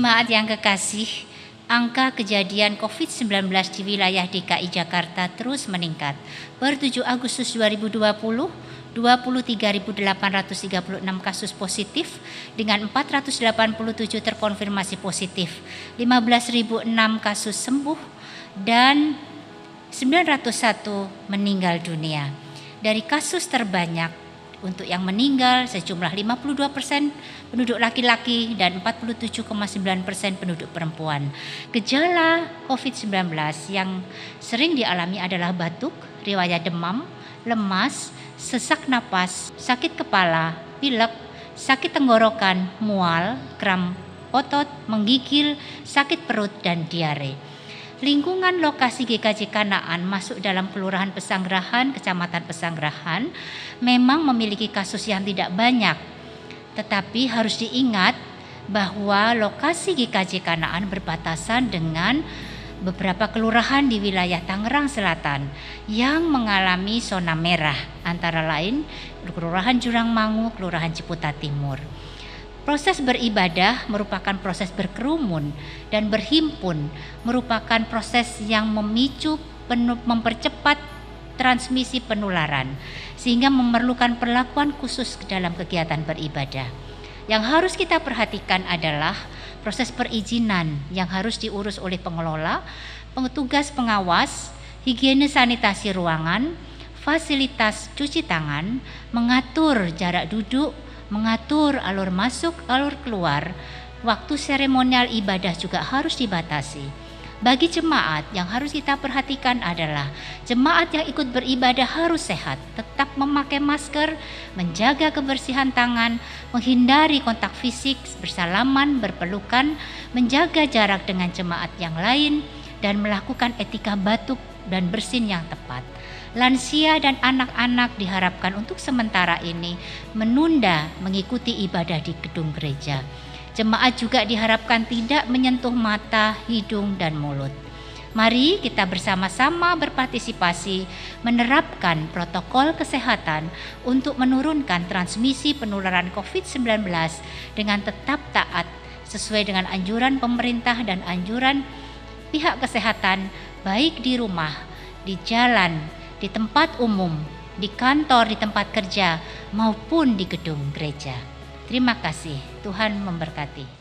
Jemaat yang kekasih, angka kejadian COVID-19 di wilayah DKI Jakarta terus meningkat. Per 7 Agustus 2020, 23.836 kasus positif dengan 487 terkonfirmasi positif, 15.006 kasus sembuh, dan 901 meninggal dunia. Dari kasus terbanyak, untuk yang meninggal sejumlah 52% penduduk laki-laki dan 47,9% penduduk perempuan. Gejala COVID-19 yang sering dialami adalah batuk, riwayat demam, lemas, sesak napas, sakit kepala, pilek, sakit tenggorokan, mual, kram otot, menggigil, sakit perut, dan diare. Lingkungan lokasi GKJ Kanaan masuk dalam Kelurahan Pesanggerahan, Kecamatan Pesanggerahan, memang memiliki kasus yang tidak banyak. Tetapi harus diingat bahwa lokasi GKJ Kanaan berbatasan dengan beberapa kelurahan di wilayah Tangerang Selatan yang mengalami zona merah, antara lain Kelurahan Jurang Mangu, Kelurahan Ciputat Timur. Proses beribadah merupakan proses berkerumun dan berhimpun, merupakan proses yang mempercepat transmisi penularan, sehingga memerlukan perlakuan khusus dalam kegiatan beribadah. Yang harus kita perhatikan adalah proses perizinan yang harus diurus oleh pengelola, petugas pengawas, higiene sanitasi ruangan, fasilitas cuci tangan, mengatur jarak duduk, mengatur alur masuk, alur keluar. Waktu seremonial ibadah juga harus dibatasi. Bagi jemaat, yang harus kita perhatikan adalah jemaat yang ikut beribadah harus sehat, tetap memakai masker, menjaga kebersihan tangan, menghindari kontak fisik, bersalaman, berpelukan, menjaga jarak dengan jemaat yang lain, dan melakukan etika batuk dan bersin yang tepat. Lansia dan anak-anak diharapkan untuk sementara ini menunda mengikuti ibadah di gedung gereja. Jemaat juga diharapkan tidak menyentuh mata, hidung, dan mulut. Mari kita bersama-sama berpartisipasi menerapkan protokol kesehatan untuk menurunkan transmisi penularan COVID-19 dengan tetap taat sesuai dengan anjuran pemerintah dan anjuran pihak kesehatan, baik di rumah, di jalan, di tempat umum, di kantor, di tempat kerja, maupun di gedung gereja. Terima kasih, Tuhan memberkati.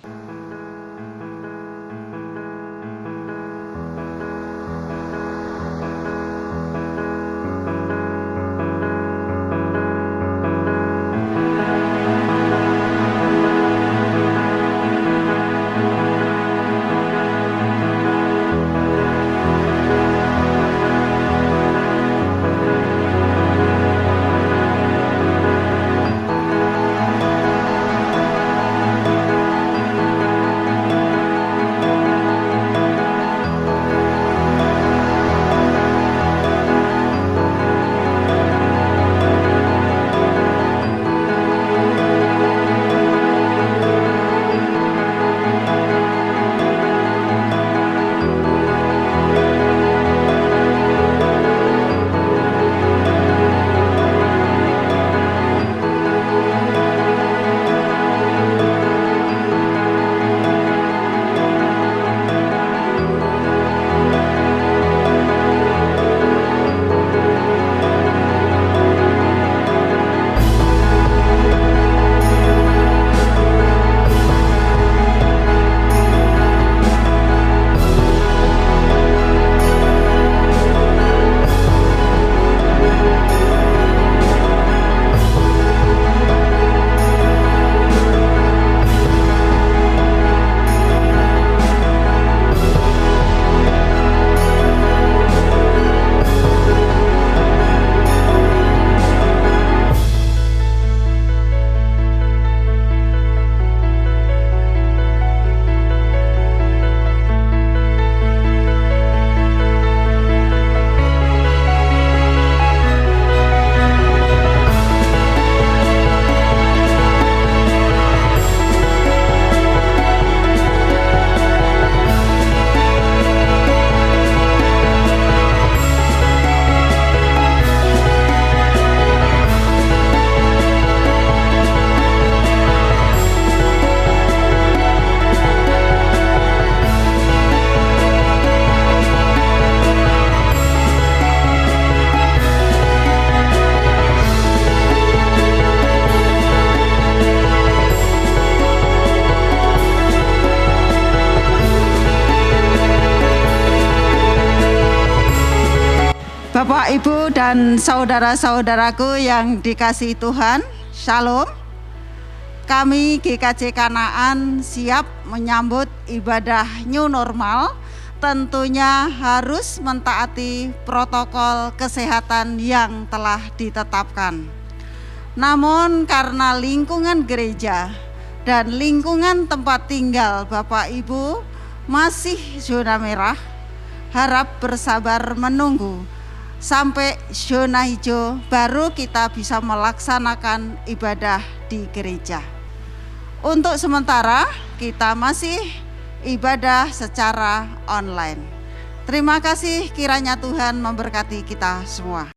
Bapak, Ibu, dan saudara-saudaraku yang dikasihi Tuhan, Shalom. Kami GKJ Kanaan siap menyambut ibadah new normal, tentunya harus mentaati protokol kesehatan yang telah ditetapkan. Namun karena lingkungan gereja dan lingkungan tempat tinggal Bapak Ibu masih zona merah, harap bersabar menunggu sampai zona hijau baru kita bisa melaksanakan ibadah di gereja. Untuk sementara kita masih ibadah secara online. Terima kasih, kiranya Tuhan memberkati kita semua.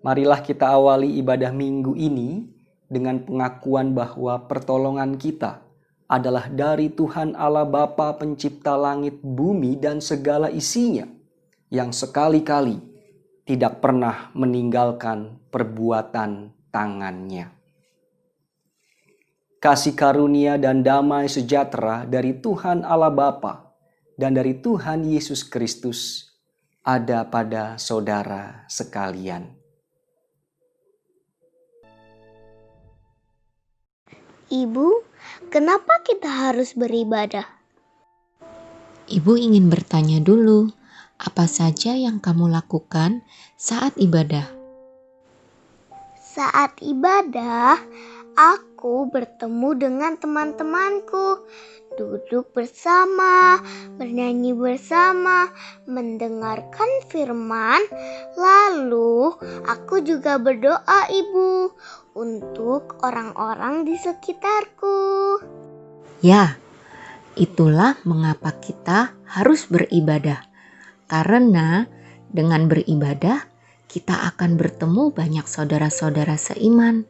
Marilah kita awali ibadah minggu ini dengan pengakuan bahwa pertolongan kita adalah dari Tuhan Allah Bapa pencipta langit, bumi, dan segala isinya, yang sekali-kali tidak pernah meninggalkan perbuatan tangannya. Kasih karunia dan damai sejahtera dari Tuhan Allah Bapa dan dari Tuhan Yesus Kristus ada pada saudara sekalian. Ibu, kenapa kita harus beribadah? Ibu ingin bertanya dulu, apa saja yang kamu lakukan saat ibadah? Saat ibadah, aku bertemu dengan teman-temanku, duduk bersama, bernyanyi bersama, mendengarkan firman, lalu aku juga berdoa, Ibu, untuk orang-orang di sekitarku. Ya, itulah mengapa kita harus beribadah. Karena dengan beribadah, kita akan bertemu banyak saudara-saudara seiman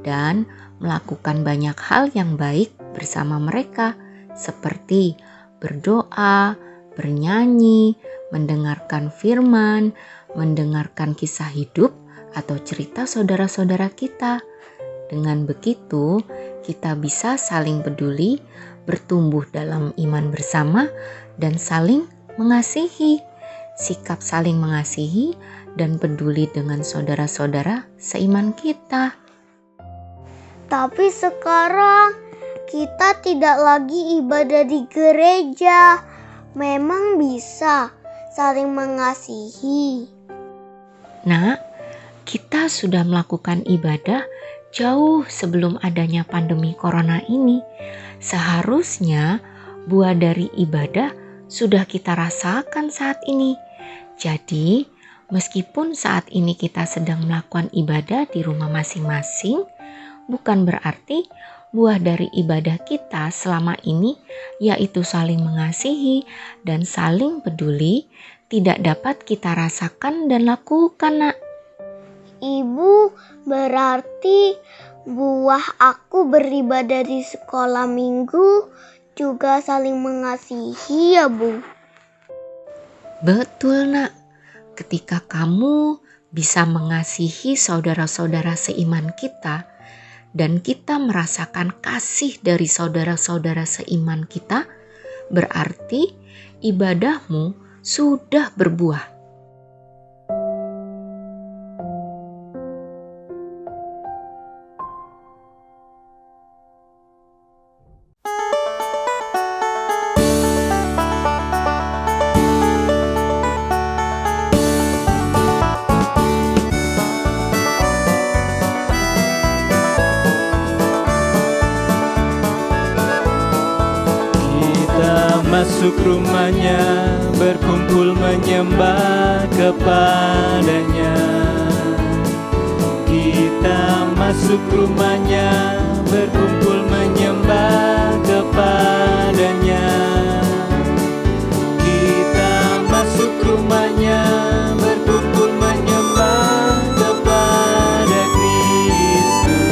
dan melakukan banyak hal yang baik bersama mereka, seperti berdoa, bernyanyi, mendengarkan firman, mendengarkan kisah hidup, atau cerita saudara-saudara kita. Dengan begitu, kita bisa saling peduli, bertumbuh dalam iman bersama, dan saling mengasihi. Sikap saling mengasihi dan peduli dengan saudara-saudara seiman kita. Tapi sekarang kita tidak lagi ibadah di gereja. Memang bisa saling mengasihi. Nak, kita sudah melakukan ibadah jauh sebelum adanya pandemi corona ini. Seharusnya buah dari ibadah sudah kita rasakan saat ini. Jadi, meskipun saat ini kita sedang melakukan ibadah di rumah masing-masing, bukan berarti buah dari ibadah kita selama ini, yaitu saling mengasihi dan saling peduli, tidak dapat kita rasakan dan lakukan, Nak. Ibu, berarti buah aku beribadah di sekolah minggu juga saling mengasihi ya, Bu? Betul, Nak. Ketika kamu bisa mengasihi saudara-saudara seiman kita, dan kita merasakan kasih dari saudara-saudara seiman kita, berarti ibadahmu sudah berbuah. Masuk rumahnya, berkumpul menyembah kepadanya. Kita masuk rumahnya, berkumpul menyembah kepadanya. Kita masuk rumahnya, berkumpul menyembah kepada Kristus.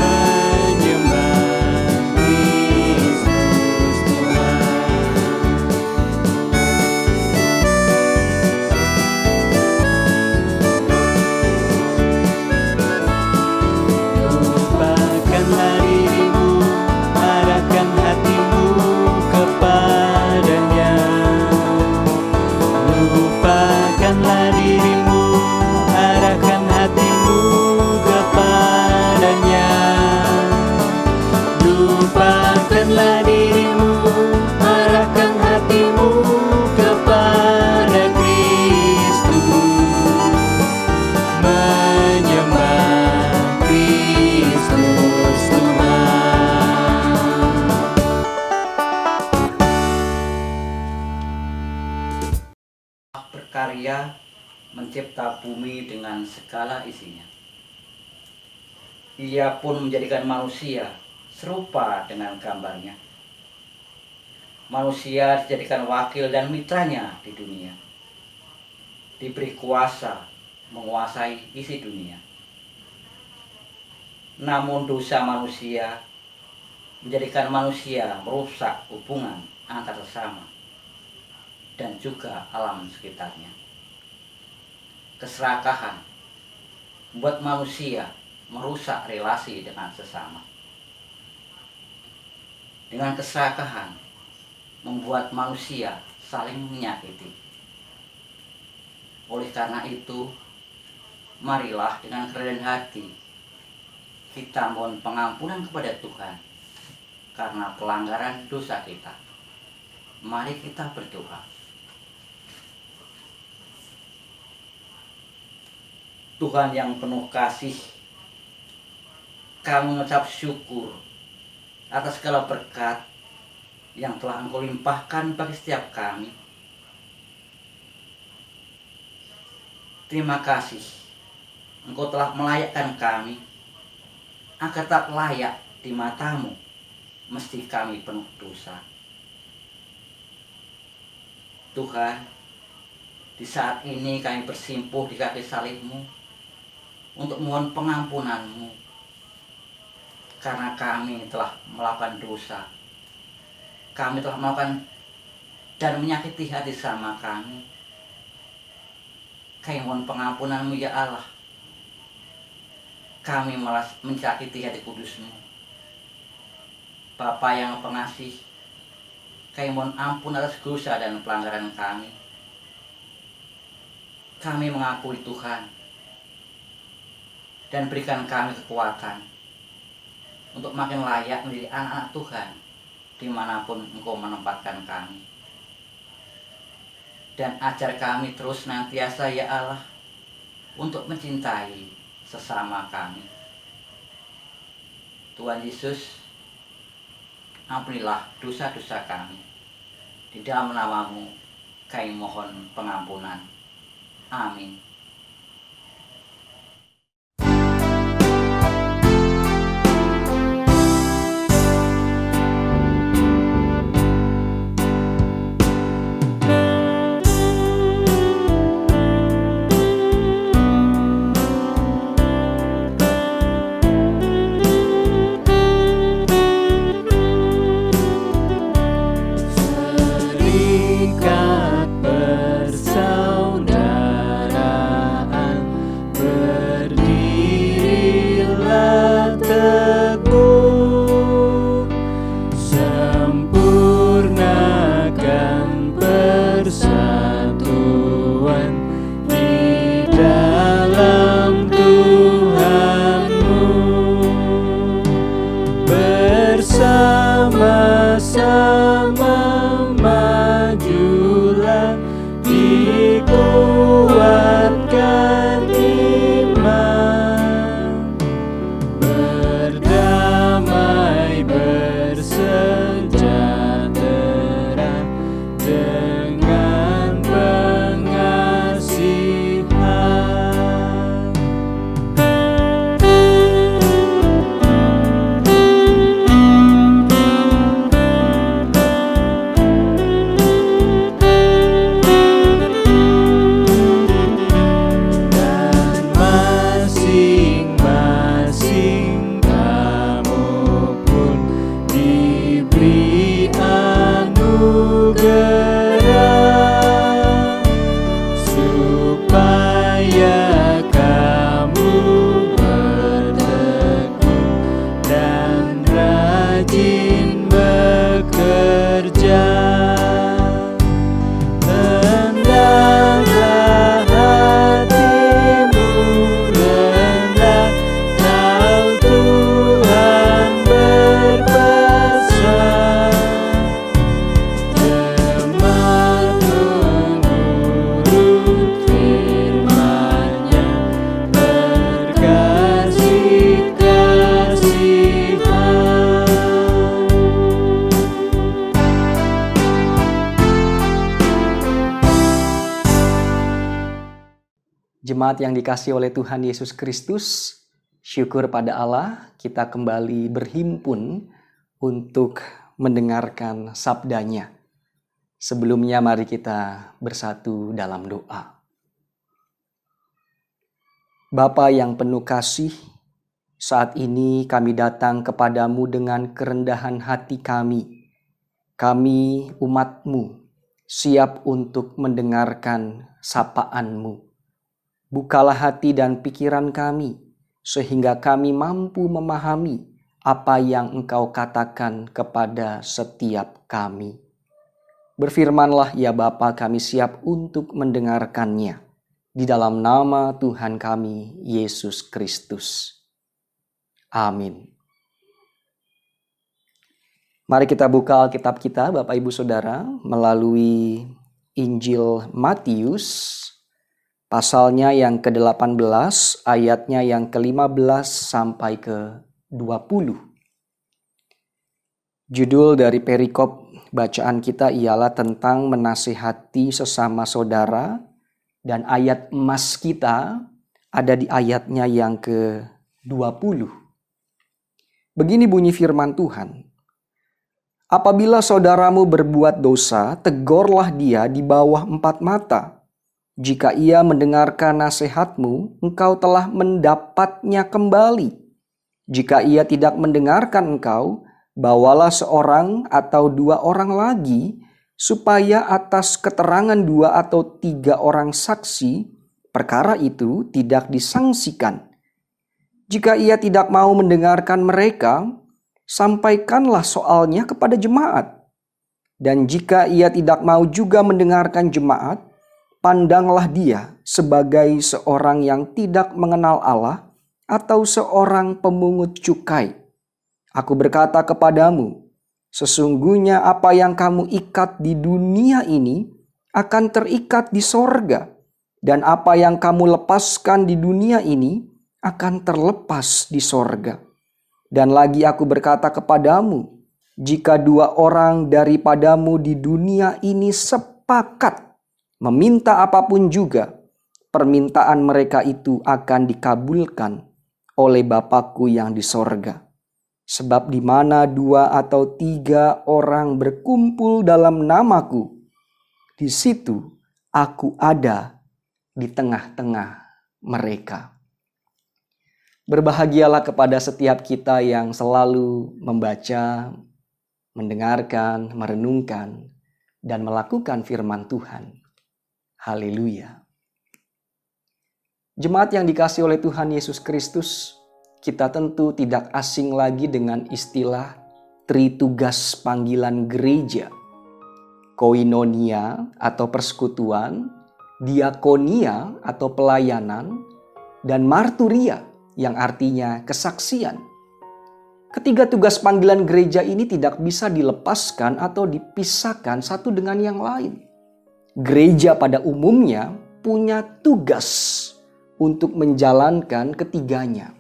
Menyembah Kristus Tuhan. Lupakanlah dirimu, arahkan hatimu kepadanya. Lupakanlah dirimu, arahkan hatimu kepadanya. Lupakanlah dirimu, arahkan hatimu kepada Kristus. Menyembah Kristus Tuhan. Berkarya mencipta bumi dengan segala isinya. Ia pun menjadikan manusia serupa dengan gambarnya. Manusia dijadikan wakil dan mitranya di dunia. Diberi kuasa menguasai isi dunia. Namun dosa manusia menjadikan manusia merusak hubungan antar sesama dan juga alam sekitarnya. Keserakahan membuat manusia merusak relasi dengan sesama. Dengan keserakahan membuat manusia saling menyakiti. Oleh karena itu, marilah dengan kerendahan hati kita mohon pengampunan kepada Tuhan karena pelanggaran dosa kita. Mari kita berdoa. Tuhan yang penuh kasih, kami mengucap syukur atas segala berkat yang telah Engkau limpahkan bagi setiap kami. Terima kasih, Engkau telah melayakkan kami agar tetap layak di mata-Mu, meski kami penuh dosa. Tuhan, di saat ini kami bersimpuh di kaki salib-Mu untuk mohon pengampunan-Mu karena kami telah melakukan dosa. Kami telah melakukan dan menyakiti hati sama kami. Kami mohon pengampunan-Mu ya Allah. Kami malah menyakiti hati kudus-Mu. Bapa yang pengasih, kami mohon ampun atas dosa dan pelanggaran kami. Kami mengakui Tuhan dan berikan kami kekuatan untuk makin layak menjadi anak-anak Tuhan dimanapun Engkau menempatkan kami. Dan ajar kami terus senantiasa ya Allah untuk mencintai sesama kami. Tuhan Yesus, ampunilah dosa-dosa kami. Di dalam nama-Mu kami mohon pengampunan. Amin. Serikat persaudaraan Jemaat yang dikasihi oleh Tuhan Yesus Kristus, syukur pada Allah kita kembali berhimpun untuk mendengarkan sabdanya. Sebelumnya mari kita bersatu dalam doa. Bapa yang penuh kasih, saat ini kami datang kepadamu dengan kerendahan hati kami. Kami umat-Mu siap untuk mendengarkan sapaan-Mu. Bukalah hati dan pikiran kami, sehingga kami mampu memahami apa yang Engkau katakan kepada setiap kami. Berfirmanlah ya Bapa, kami siap untuk mendengarkannya. Di dalam nama Tuhan kami, Yesus Kristus. Amin. Mari kita buka Alkitab kita, Bapak Ibu Saudara, melalui Injil Matius, pasalnya yang ke-18, ayatnya yang ke-15 sampai ke-20. Judul dari perikop bacaan kita ialah tentang menasihati sesama saudara, dan ayat emas kita ada di ayatnya yang ke-20. Begini bunyi firman Tuhan. Apabila saudaramu berbuat dosa, tegurlah dia di bawah 4 mata. Jika ia mendengarkan nasihatmu, engkau telah mendapatnya kembali. Jika ia tidak mendengarkan engkau, bawalah seorang atau 2 orang lagi, supaya atas keterangan 2 atau 3 orang saksi, perkara itu tidak disangsikan. Jika ia tidak mau mendengarkan mereka, sampaikanlah soalnya kepada jemaat. Dan jika ia tidak mau juga mendengarkan jemaat, pandanglah dia sebagai seorang yang tidak mengenal Allah atau seorang pemungut cukai. Aku berkata kepadamu, sesungguhnya apa yang kamu ikat di dunia ini akan terikat di sorga, dan apa yang kamu lepaskan di dunia ini akan terlepas di sorga. Dan lagi aku berkata kepadamu, jika 2 orang daripadamu di dunia ini sepakat meminta apapun juga, permintaan mereka itu akan dikabulkan oleh Bapa-Ku yang di sorga. Sebab di mana 2 atau 3 orang berkumpul dalam nama-Ku, di situ Aku ada di tengah-tengah mereka. Berbahagialah kepada setiap kita yang selalu membaca, mendengarkan, merenungkan, dan melakukan firman Tuhan. Haleluya. Jemaat yang dikasihi oleh Tuhan Yesus Kristus, kita tentu tidak asing lagi dengan istilah tritugas panggilan gereja. Koinonia atau persekutuan, diakonia atau pelayanan, dan marturia yang artinya kesaksian. Ketiga tugas panggilan gereja ini tidak bisa dilepaskan atau dipisahkan satu dengan yang lain. Gereja pada umumnya punya tugas untuk menjalankan ketiganya.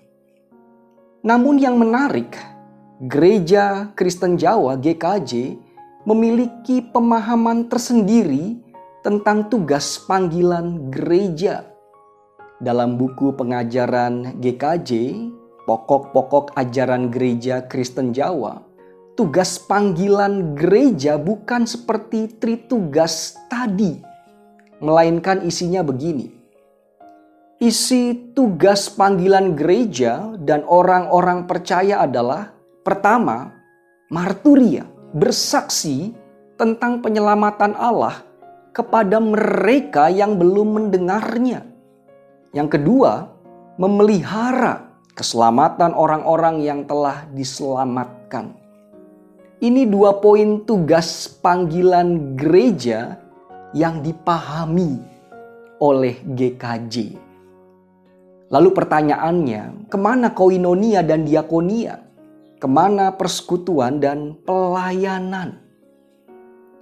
Namun yang menarik, Gereja Kristen Jawa GKJ memiliki pemahaman tersendiri tentang tugas panggilan gereja. Dalam buku pengajaran GKJ, pokok-pokok ajaran Gereja Kristen Jawa, tugas panggilan gereja bukan seperti tritugas tadi, melainkan isinya begini. Isi tugas panggilan gereja dan orang-orang percaya adalah, pertama, marturia, bersaksi tentang penyelamatan Allah kepada mereka yang belum mendengarnya. Yang kedua, memelihara keselamatan orang-orang yang telah diselamatkan. Ini 2 poin tugas panggilan gereja yang dipahami oleh GKJ. Lalu pertanyaannya, kemana koinonia dan diakonia? Kemana persekutuan dan pelayanan?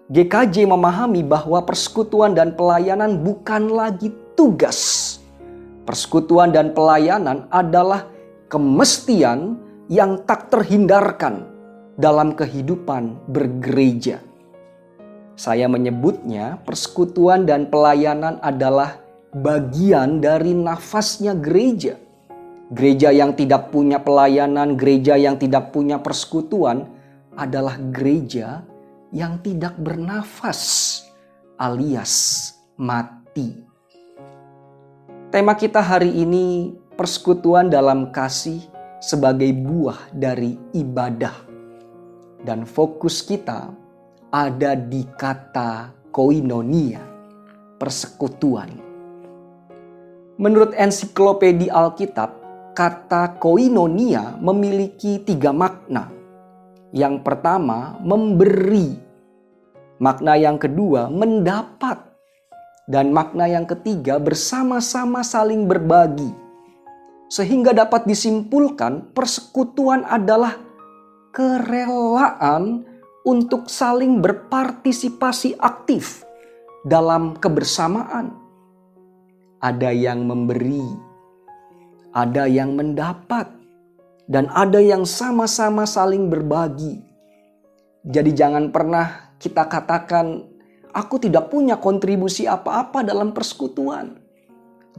GKJ memahami bahwa persekutuan dan pelayanan bukan lagi tugas. Persekutuan dan pelayanan adalah kemestian yang tak terhindarkan dalam kehidupan bergereja. Saya menyebutnya persekutuan dan pelayanan adalah bagian dari nafasnya gereja. Gereja yang tidak punya pelayanan, gereja yang tidak punya persekutuan adalah gereja yang tidak bernafas alias mati. Tema kita hari ini persekutuan dalam kasih sebagai buah dari ibadah. Dan fokus kita ada di kata koinonia, persekutuan. Menurut ensiklopedia Alkitab, kata koinonia memiliki 3 makna. Yang pertama, memberi. Makna yang kedua, mendapat. Dan makna yang ketiga, bersama-sama saling berbagi. Sehingga dapat disimpulkan persekutuan adalah kerelaan untuk saling berpartisipasi aktif dalam kebersamaan. Ada yang memberi, ada yang mendapat, dan ada yang sama-sama saling berbagi. Jadi jangan pernah kita katakan, aku tidak punya kontribusi apa-apa dalam persekutuan.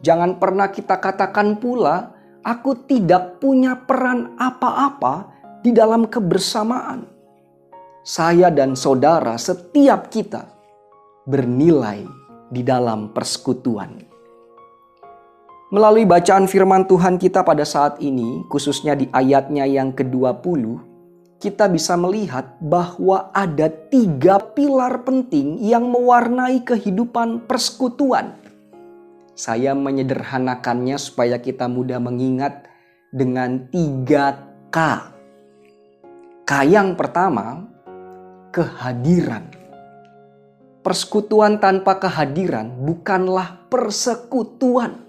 Jangan pernah kita katakan pula, aku tidak punya peran apa-apa di dalam kebersamaan. Saya dan saudara, setiap kita bernilai di dalam persekutuan. Melalui bacaan firman Tuhan kita pada saat ini, khususnya di ayatnya yang ke-20, kita bisa melihat bahwa ada 3 pilar penting yang mewarnai kehidupan persekutuan. Saya menyederhanakannya supaya kita mudah mengingat dengan 3K. K yang pertama, kehadiran. Persekutuan tanpa kehadiran bukanlah persekutuan.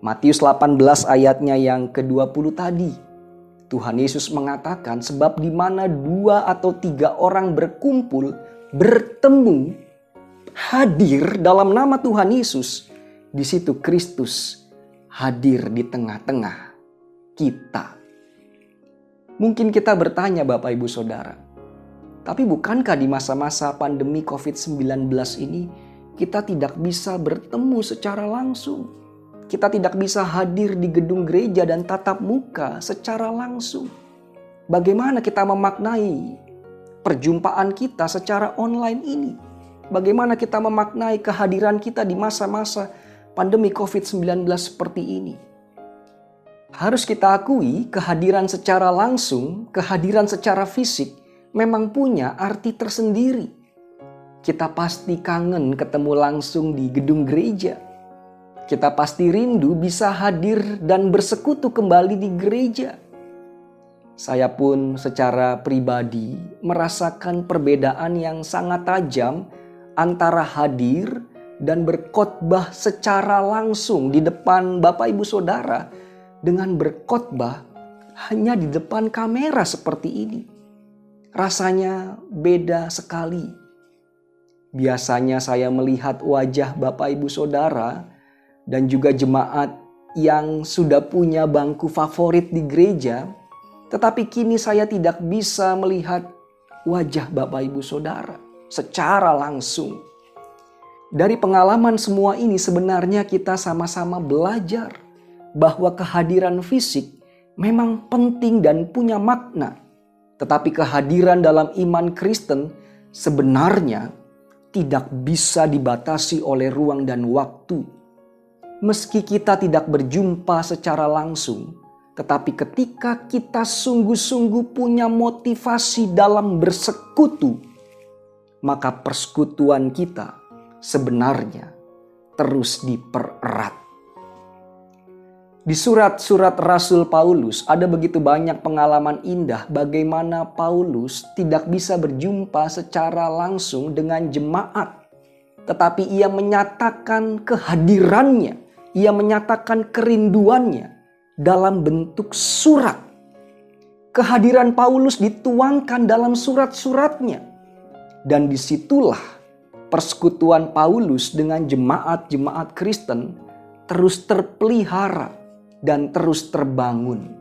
Matius 18 ayatnya yang ke-20 tadi. Tuhan Yesus mengatakan, sebab di mana 2 atau 3 orang berkumpul, bertemu, hadir dalam nama Tuhan Yesus, di situ Kristus hadir di tengah-tengah kita. Mungkin kita bertanya Bapak Ibu Saudara, tapi bukankah di masa-masa pandemi COVID-19 ini kita tidak bisa bertemu secara langsung? Kita tidak bisa hadir di gedung gereja dan tatap muka secara langsung. Bagaimana kita memaknai perjumpaan kita secara online ini? Bagaimana kita memaknai kehadiran kita di masa-masa pandemi COVID-19 seperti ini? Harus kita akui kehadiran secara langsung, kehadiran secara fisik memang punya arti tersendiri. Kita pasti kangen ketemu langsung di gedung gereja. Kita pasti rindu bisa hadir dan bersekutu kembali di gereja. Saya pun secara pribadi merasakan perbedaan yang sangat tajam antara hadir dan berkhotbah secara langsung di depan Bapak Ibu Saudara dengan berkhotbah hanya di depan kamera seperti ini. Rasanya beda sekali. Biasanya saya melihat wajah Bapak Ibu Saudara dan juga jemaat yang sudah punya bangku favorit di gereja, tetapi kini saya tidak bisa melihat wajah Bapak Ibu Saudara secara langsung. Dari pengalaman semua ini sebenarnya kita sama-sama belajar bahwa kehadiran fisik memang penting dan punya makna. Tetapi kehadiran dalam iman Kristen sebenarnya tidak bisa dibatasi oleh ruang dan waktu. Meski kita tidak berjumpa secara langsung, tetapi ketika kita sungguh-sungguh punya motivasi dalam bersekutu, maka persekutuan kita sebenarnya terus dipererat. Di surat-surat Rasul Paulus ada begitu banyak pengalaman indah bagaimana Paulus tidak bisa berjumpa secara langsung dengan jemaat. Tetapi ia menyatakan kehadirannya, ia menyatakan kerinduannya dalam bentuk surat. Kehadiran Paulus dituangkan dalam surat-suratnya. Dan disitulah persekutuan Paulus dengan jemaat-jemaat Kristen terus terpelihara dan terus terbangun.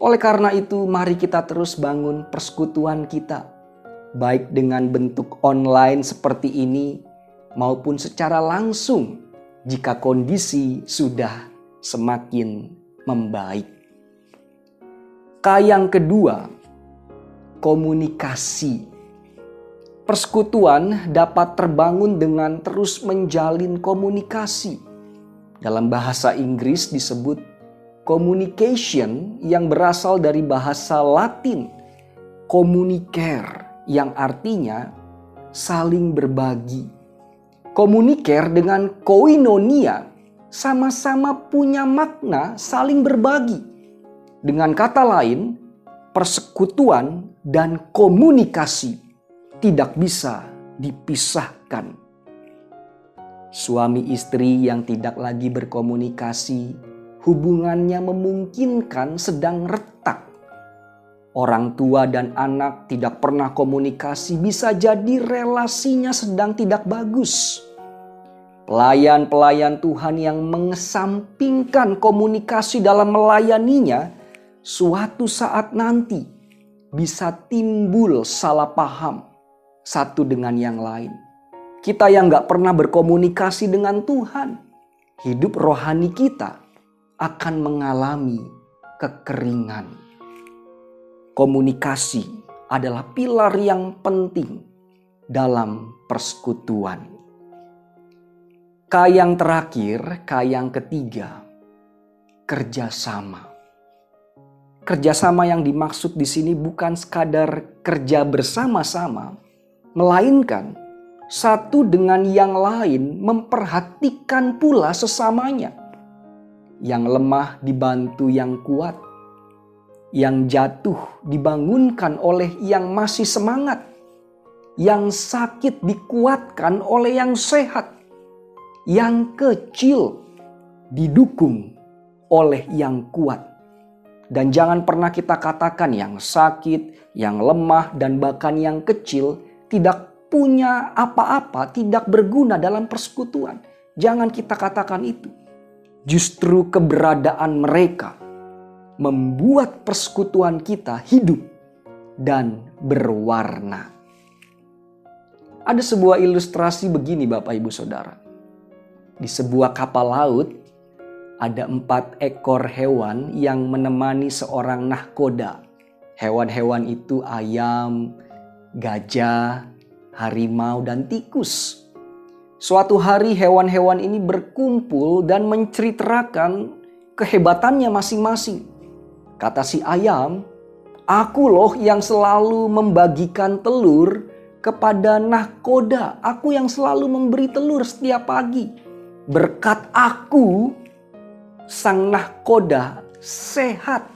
Oleh karena itu, mari kita terus bangun persekutuan kita, baik dengan bentuk online seperti ini maupun secara langsung jika kondisi sudah semakin membaik. Yang kedua, komunikasi. Persekutuan dapat terbangun dengan terus menjalin komunikasi. Dalam bahasa Inggris disebut communication, yang berasal dari bahasa Latin communicare, yang artinya saling berbagi. Communicare dengan koinonia sama-sama punya makna saling berbagi. Dengan kata lain, persekutuan dan komunikasi tidak bisa dipisahkan. Suami istri yang tidak lagi berkomunikasi, hubungannya memungkinkan sedang retak. Orang tua dan anak tidak pernah komunikasi, bisa jadi relasinya sedang tidak bagus. Pelayan-pelayan Tuhan yang mengesampingkan komunikasi dalam melayaninya, suatu saat nanti bisa timbul salah paham satu dengan yang lain. Kita yang gak pernah berkomunikasi dengan Tuhan, hidup rohani kita akan mengalami kekeringan. Komunikasi adalah pilar yang penting dalam persekutuan. Yang terakhir, yang ketiga, kerjasama. Kerjasama yang dimaksud di sini bukan sekadar kerja bersama-sama, melainkan satu dengan yang lain memperhatikan pula sesamanya. Yang lemah dibantu yang kuat, yang jatuh dibangunkan oleh yang masih semangat, yang sakit dikuatkan oleh yang sehat, yang kecil didukung oleh yang kuat. Dan jangan pernah kita katakan yang sakit, yang lemah, dan bahkan yang kecil tidak punya apa-apa, tidak berguna dalam persekutuan. Jangan kita katakan itu. Justru keberadaan mereka membuat persekutuan kita hidup dan berwarna. Ada sebuah ilustrasi begini Bapak Ibu Saudara. Di sebuah kapal laut ada 4 ekor hewan yang menemani seorang nahkoda. Hewan-hewan itu ayam, gajah, harimau, dan tikus. Suatu hari hewan-hewan ini berkumpul dan menceritakan kehebatannya masing-masing. Kata si ayam, "Aku loh yang selalu membagikan telur kepada nahkoda. Aku yang selalu memberi telur setiap pagi. Berkat aku, sang nahkoda sehat."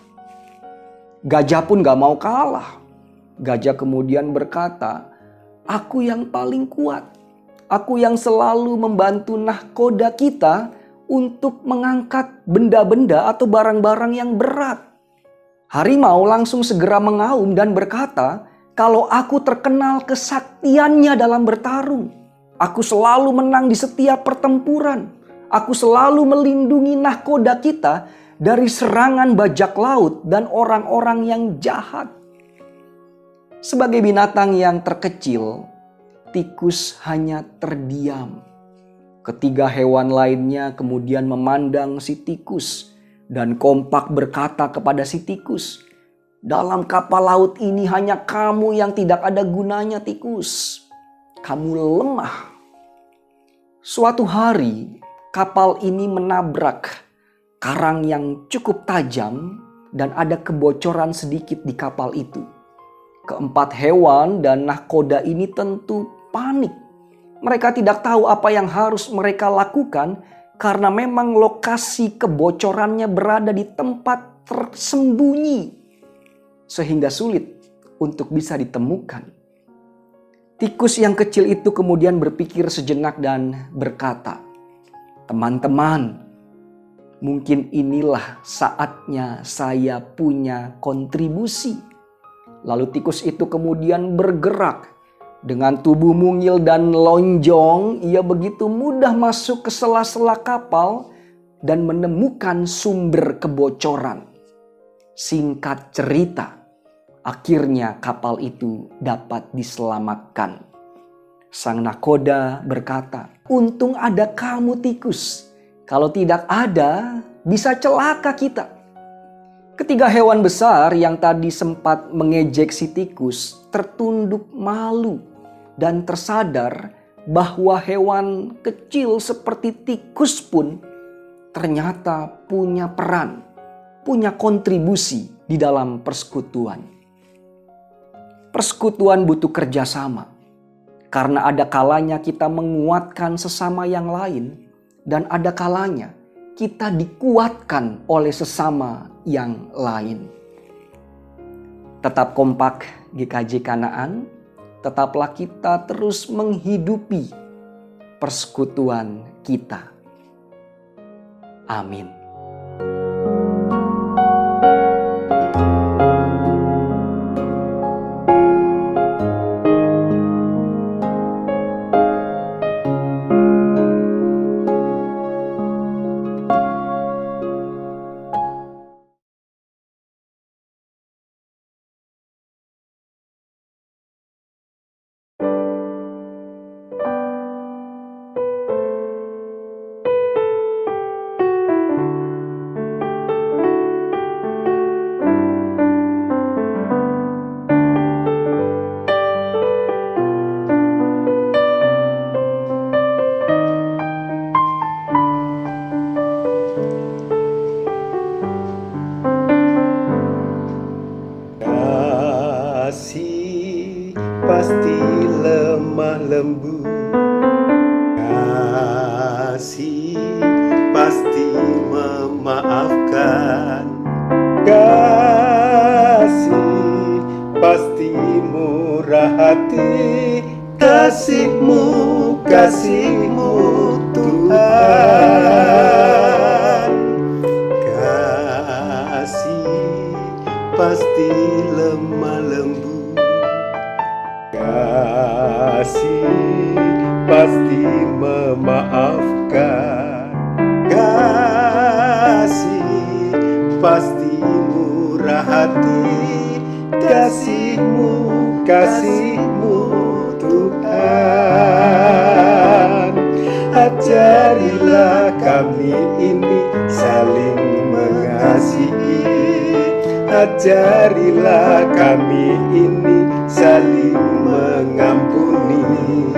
Gajah pun gak mau kalah. Gajah kemudian berkata, "Aku yang paling kuat. Aku yang selalu membantu nahkoda kita untuk mengangkat benda-benda atau barang-barang yang berat." Harimau langsung segera mengaum dan berkata, "Kalau aku terkenal kesaktiannya dalam bertarung, aku selalu menang di setiap pertempuran. Aku selalu melindungi nahkoda kita dari serangan bajak laut dan orang-orang yang jahat." Sebagai binatang yang terkecil, tikus hanya terdiam. Ketiga hewan lainnya kemudian memandang si tikus dan kompak berkata kepada si tikus, "Dalam kapal laut ini hanya kamu yang tidak ada gunanya, tikus. Kamu lemah." Suatu hari kapal ini menabrak karang yang cukup tajam dan ada kebocoran sedikit di kapal itu. Keempat hewan dan nahkoda ini tentu panik. Mereka tidak tahu apa yang harus mereka lakukan karena memang lokasi kebocorannya berada di tempat tersembunyi sehingga sulit untuk bisa ditemukan. Tikus yang kecil itu kemudian berpikir sejenak dan berkata, "Teman-teman, mungkin inilah saatnya saya punya kontribusi." Lalu tikus itu kemudian bergerak. Dengan tubuh mungil dan lonjong, ia begitu mudah masuk ke sela-sela kapal dan menemukan sumber kebocoran. Singkat cerita, akhirnya kapal itu dapat diselamatkan. Sang nakoda berkata, "Untung ada kamu tikus. Kalau tidak ada, bisa celaka kita." Ketiga hewan besar yang tadi sempat mengejek si tikus tertunduk malu dan tersadar bahwa hewan kecil seperti tikus pun ternyata punya peran, punya kontribusi di dalam persekutuan. Persekutuan butuh kerjasama, karena ada kalanya kita menguatkan sesama yang lain, dan ada kalanya kita dikuatkan oleh sesama yang lain. Tetap kompak GKJ Kanaan, tetaplah kita terus menghidupi persekutuan kita. Amin. Kasih pasti lemah lembut, kasih pasti memaafkan, kasih pasti murah hati, kasih-Mu Tuhan. Kasih pasti lemah lembut, kasih pasti memaafkan, kasih pasti murah hati, kasih-Mu Tuhan. Ajarilah kami ini saling mengasihi, ajarilah kami ini saling mengampuni,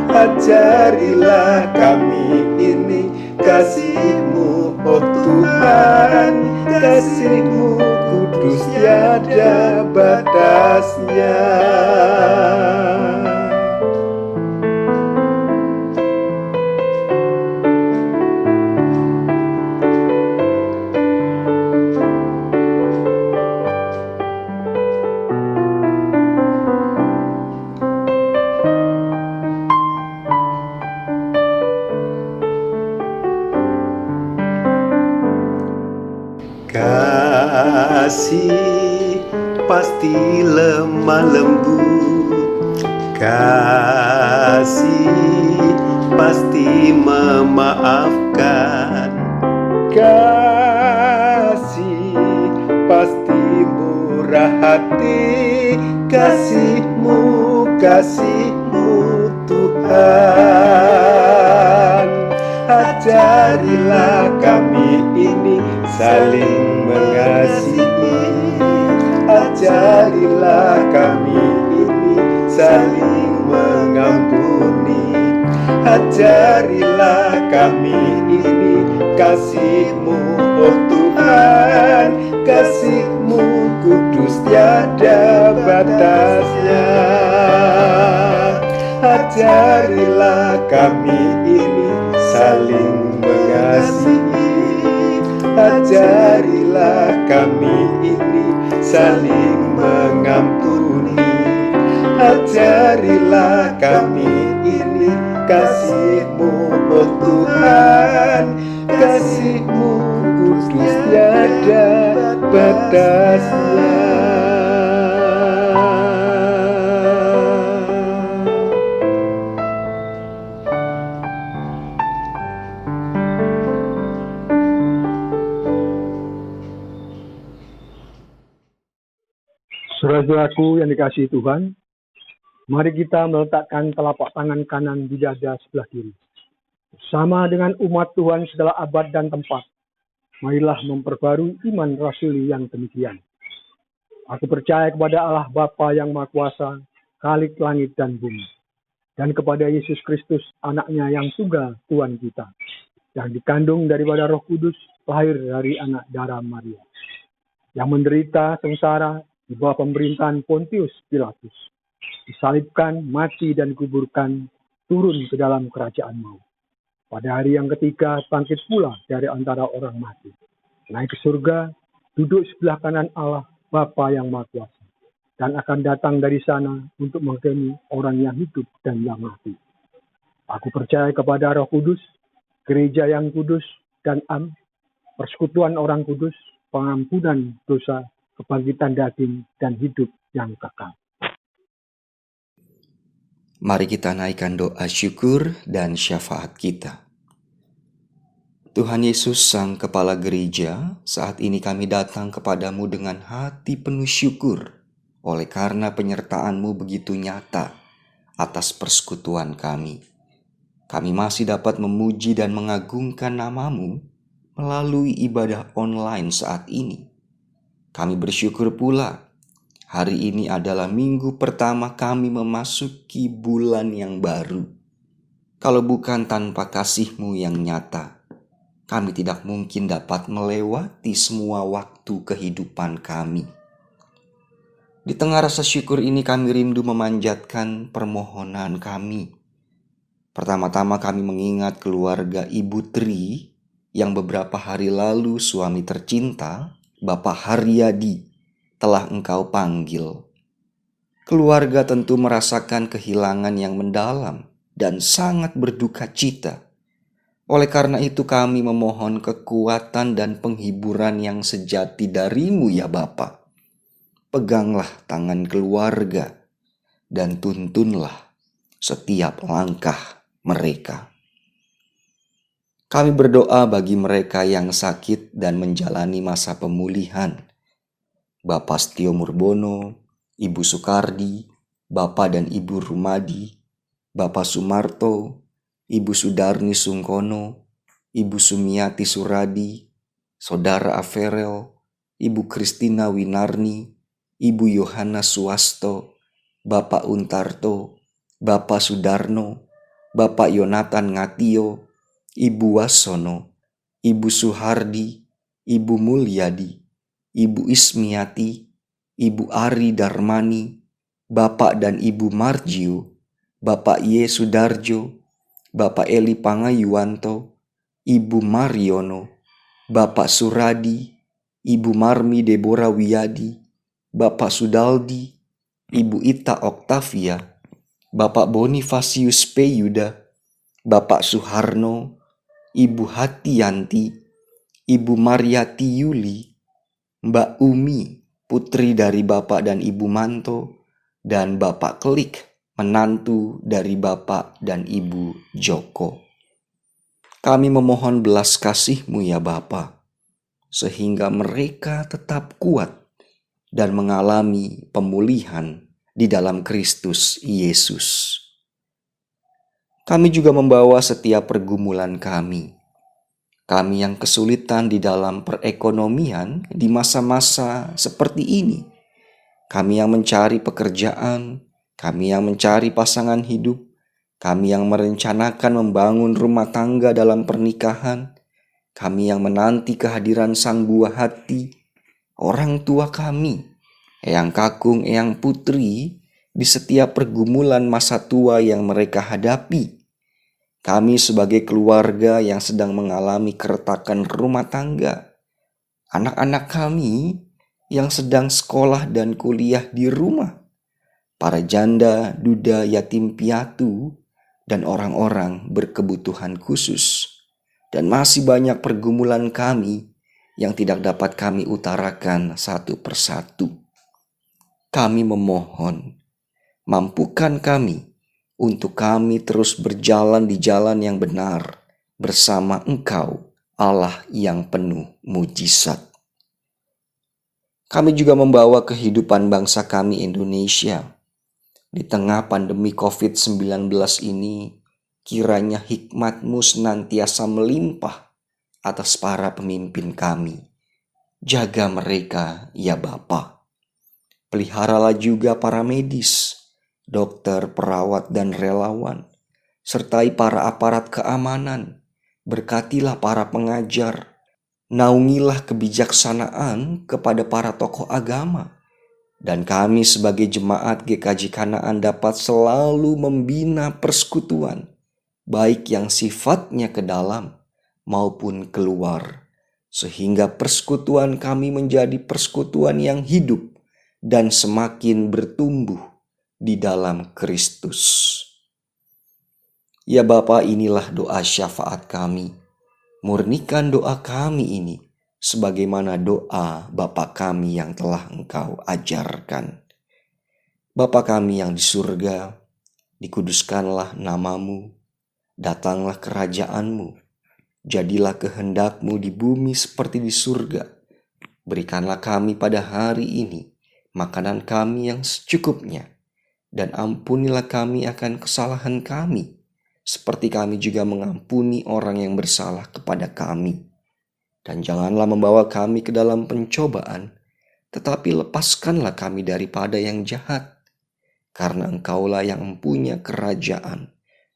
ajarilah kami ini kasih-Mu, oh Tuhan, kasih-Mu kudus tiada batasnya. Kasih pasti lemah lembut, kasih pasti memaafkan, kasih pasti murah hati, kasih-Mu Tuhan. Ajarilah kami ini saling mengasihi, ajarilah kami ini saling mengampuni, ajarilah kami ini kasih-Mu, oh Tuhan, kasih-Mu kudus tiada batasnya. Ajarilah kami ini saling mengasihi, ajarilah kami ini saling mengampuni, ajarilah kami ini kasih-Mu, oh Tuhan, kasih-Mu kudus tiada batasnya. Saudara-saudaraku yang dikasihi Tuhan, Mari kita meletakkan telapak tangan kanan di dada sebelah kiri. Bersama dengan umat Tuhan segala abad dan tempat, marilah memperbarui iman rasuli yang demikian. Aku percaya kepada Allah Bapa yang Maha Kuasa, Khalik langit dan bumi, dan kepada Yesus Kristus, anaknya yang tunggal Tuhan kita, yang dikandung daripada Roh Kudus, lahir dari anak darah Maria, yang menderita sengsara di bawah pemerintahan Pontius Pilatus, disalibkan, mati dan dikuburkan, turun ke dalam kerajaan maut. Pada hari yang ketiga bangkit pula dari antara orang mati, naik ke surga, duduk sebelah kanan Allah Bapa yang Maha Kuasa, dan akan datang dari sana untuk menghakimi orang yang hidup dan yang mati. Aku percaya kepada Roh Kudus, gereja yang kudus dan persekutuan orang kudus, pengampunan dosa, kebangkitan daging, dan hidup yang kekal. Mari kita naikkan doa syukur dan syafaat kita. Tuhan Yesus, Sang Kepala Gereja, saat ini kami datang kepadamu dengan hati penuh syukur oleh karena penyertaan-Mu begitu nyata atas persekutuan kami. Kami masih dapat memuji dan mengagungkan nama-Mu melalui ibadah online saat ini. Kami bersyukur pula, hari ini adalah minggu pertama kami memasuki bulan yang baru. Kalau bukan tanpa kasih-Mu yang nyata, kami tidak mungkin dapat melewati semua waktu kehidupan kami. Di tengah rasa syukur ini kami rindu memanjatkan permohonan kami. Pertama-tama kami mengingat keluarga Ibu Tri yang beberapa hari lalu suami tercinta, Bapak Haryadi, telah Engkau panggil. Keluarga tentu merasakan kehilangan yang mendalam dan sangat berduka cita. Oleh karena itu kami memohon kekuatan dan penghiburan yang sejati dari-Mu ya Bapa. Peganglah tangan keluarga dan tuntunlah setiap langkah mereka. Kami berdoa bagi mereka yang sakit dan menjalani masa pemulihan. Bapak Setio Murbono, Ibu Sukardi, Bapak dan Ibu Rumadi, Bapak Sumarto, Ibu Sudarni Sungkono, Ibu Sumiati Suradi, Saudara Averel, Ibu Kristina Winarni, Ibu Yohana Suwasto, Bapak Untarto, Bapak Sudarno, Bapak Yonatan Ngatio, Ibu Wasono, Ibu Suhardi, Ibu Mulyadi, Ibu Ismiati, Ibu Ari Darmani, Bapak dan Ibu Marjio, Bapak Y. Sudarjo, Bapak Eli Pangayuwanto, Ibu Mariono, Bapak Suradi, Ibu Marmi Deborah Wiyadi, Bapak Sudaldi, Ibu Ita Oktavia, Bapak Bonifasius Peyuda, Bapak Suharno, Ibu Hatiyanti, Ibu Mariati Yuli, Mbak Umi, putri dari Bapak dan Ibu Manto, dan Bapak Klik, menantu dari Bapak dan Ibu Joko. Kami memohon belas kasih-Mu ya Bapa, sehingga mereka tetap kuat dan mengalami pemulihan di dalam Kristus Yesus. Kami juga membawa setiap pergumulan kami yang kesulitan di dalam perekonomian di masa-masa seperti ini. Kami yang mencari pekerjaan, kami yang mencari pasangan hidup, kami yang merencanakan membangun rumah tangga dalam pernikahan, kami yang menanti kehadiran sang buah hati, orang tua kami, Eyang Kakung, Eyang Putri, di setiap pergumulan masa tua yang mereka hadapi. Kami sebagai keluarga yang sedang mengalami keretakan rumah tangga, anak-anak kami yang sedang sekolah dan kuliah di rumah, para janda, duda, yatim piatu, dan orang-orang berkebutuhan khusus, dan masih banyak pergumulan kami yang tidak dapat kami utarakan satu persatu. Kami memohon, mampukan kami untuk kami terus berjalan di jalan yang benar bersama Engkau, Allah yang penuh mujizat. Kami juga membawa kehidupan bangsa kami Indonesia. Di tengah pandemi COVID-19 ini, kiranya hikmat-Mu senantiasa melimpah atas para pemimpin kami. Jaga mereka, ya Bapa. Peliharalah juga para medis, dokter, perawat, dan relawan, sertai para aparat keamanan. Berkatilah para pengajar. Naungilah kebijaksanaan kepada para tokoh agama. Dan kami sebagai jemaat GKJ Kanaan dapat selalu membina persekutuan, baik yang sifatnya ke dalam maupun keluar, sehingga persekutuan kami menjadi persekutuan yang hidup dan semakin bertumbuh di dalam Kristus. Ya Bapa, inilah doa syafaat kami. Murnikan doa kami ini sebagaimana doa Bapa kami yang telah Engkau ajarkan. Bapa kami yang di surga, dikuduskanlah nama-Mu, datanglah kerajaan-Mu, jadilah kehendak-Mu di bumi seperti di surga. Berikanlah kami pada hari ini makanan kami yang secukupnya, dan ampunilah kami akan kesalahan kami, seperti kami juga mengampuni orang yang bersalah kepada kami. Dan janganlah membawa kami ke dalam pencobaan, tetapi lepaskanlah kami daripada yang jahat. Karena Engkaulah yang mempunyai kerajaan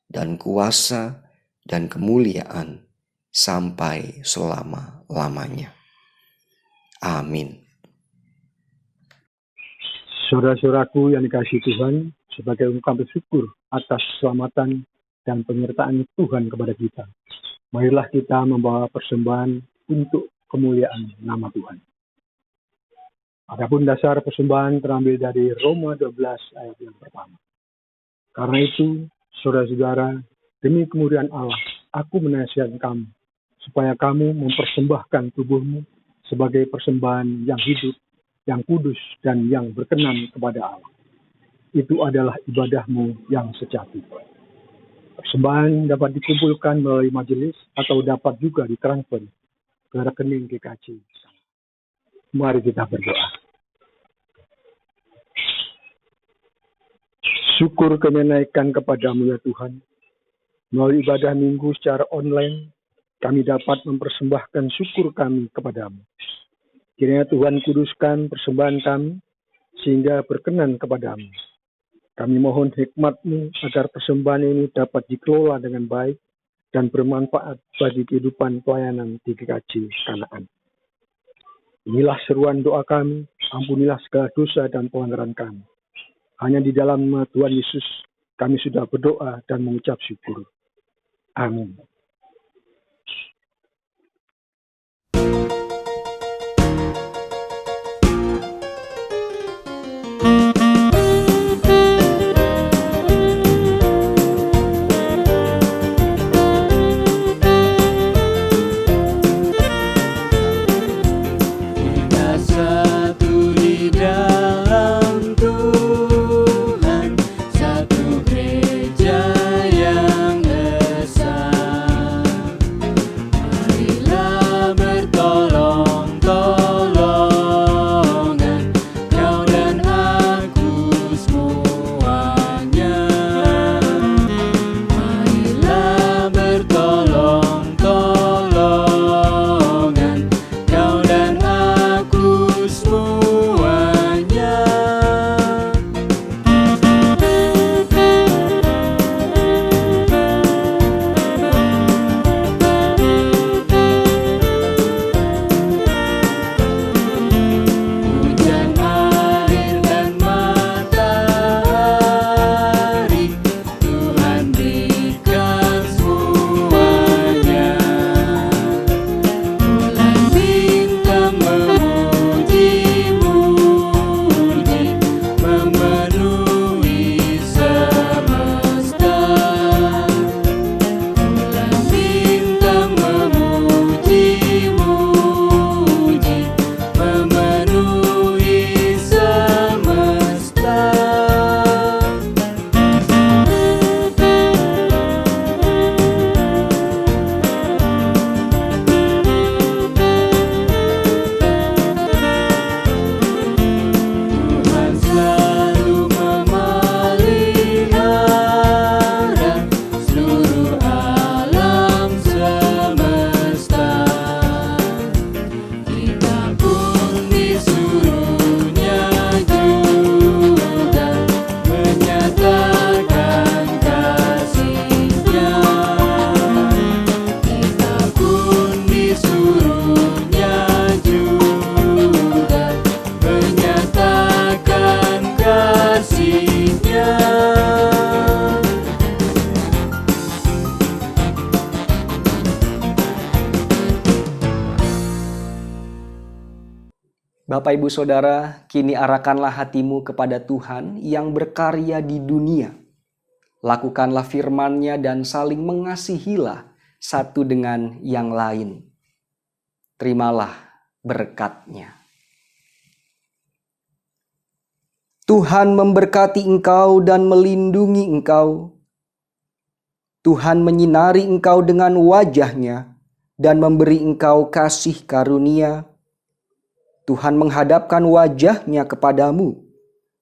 dan kuasa dan kemuliaan sampai selama-lamanya. Amin. Saudara-saudaraku yang dikasihi Tuhan, sebagai ungkapan syukur atas keselamatan dan penyertaan Tuhan kepada kita, marilah kita membawa persembahan untuk kemuliaan nama Tuhan. Adapun dasar persembahan terambil dari Roma 12 ayat yang pertama. Karena itu, saudara-saudara, demi kemuliaan Allah, aku menasihatkan kamu, supaya kamu mempersembahkan tubuhmu sebagai persembahan yang hidup, yang kudus, dan yang berkenan kepada Allah. Itu adalah ibadahmu yang sejati. Persembahan dapat dikumpulkan melalui majelis atau dapat juga ditransfer ke rekening GKJ. Mari kita berdoa. Syukur kami naikkan kepadamu ya Tuhan. Melalui ibadah minggu secara online, kami dapat mempersembahkan syukur kami kepadamu. Kiranya Tuhan kuduskan persembahan kami, sehingga berkenan kepadamu. Kami mohon hikmat-Mu agar persembahan ini dapat dikelola dengan baik dan bermanfaat bagi kehidupan pelayanan di GKJ Kanaan. Inilah seruan doa kami, ampunilah segala dosa dan pelanggaran kami. Hanya di dalam nama Tuhan Yesus kami sudah berdoa dan mengucap syukur. Amin. Satu gereja yang esa. Bapak Ibu Saudara, kini arahkanlah hatimu kepada Tuhan yang berkarya di dunia. Lakukanlah firman-Nya dan saling mengasihilah satu dengan yang lain. Terimalah berkat-Nya. Tuhan memberkati engkau dan melindungi engkau. Tuhan menyinari engkau dengan wajah-Nya dan memberi engkau kasih karunia. Tuhan menghadapkan wajah-Nya kepadamu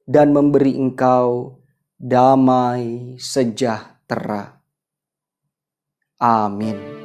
dan memberi engkau damai sejahtera. Amin.